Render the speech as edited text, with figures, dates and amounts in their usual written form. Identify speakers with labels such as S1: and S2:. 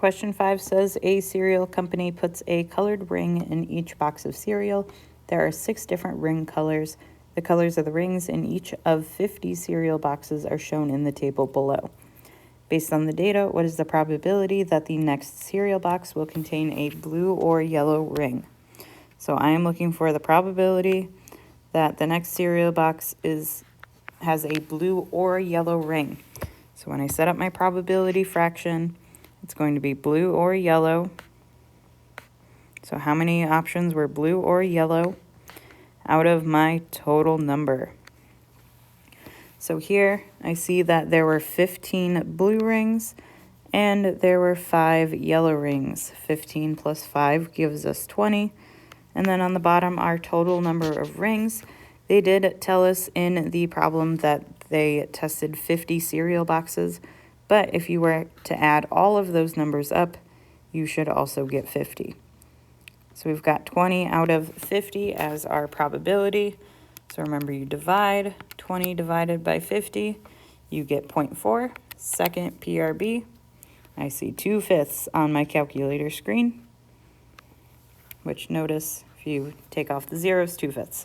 S1: Question 5 says a cereal company puts a colored ring in each box of cereal. There are 6 different ring colors. The colors of the rings in each of 50 cereal boxes are shown in the table below. Based on the data, what is the probability that the next cereal box will contain a blue or yellow ring? So I am looking for the probability that the next cereal box has a blue or yellow ring. So when I set up my probability fraction, it's going to be blue or yellow. So how many options were blue or yellow out of my total number? So here I see that there were 15 blue rings and there were 5 yellow rings. 15 plus 5 gives us 20. And then on the bottom, our total number of rings. They did tell us in the problem that they tested 50 cereal boxes, but if you were to add all of those numbers up, you should also get 50. So we've got 20 out of 50 as our probability. So remember, you divide 20 divided by 50, you get 0.4. Second PRB, I see 2/5 on my calculator screen, which notice if you take off the zeros, 2/5.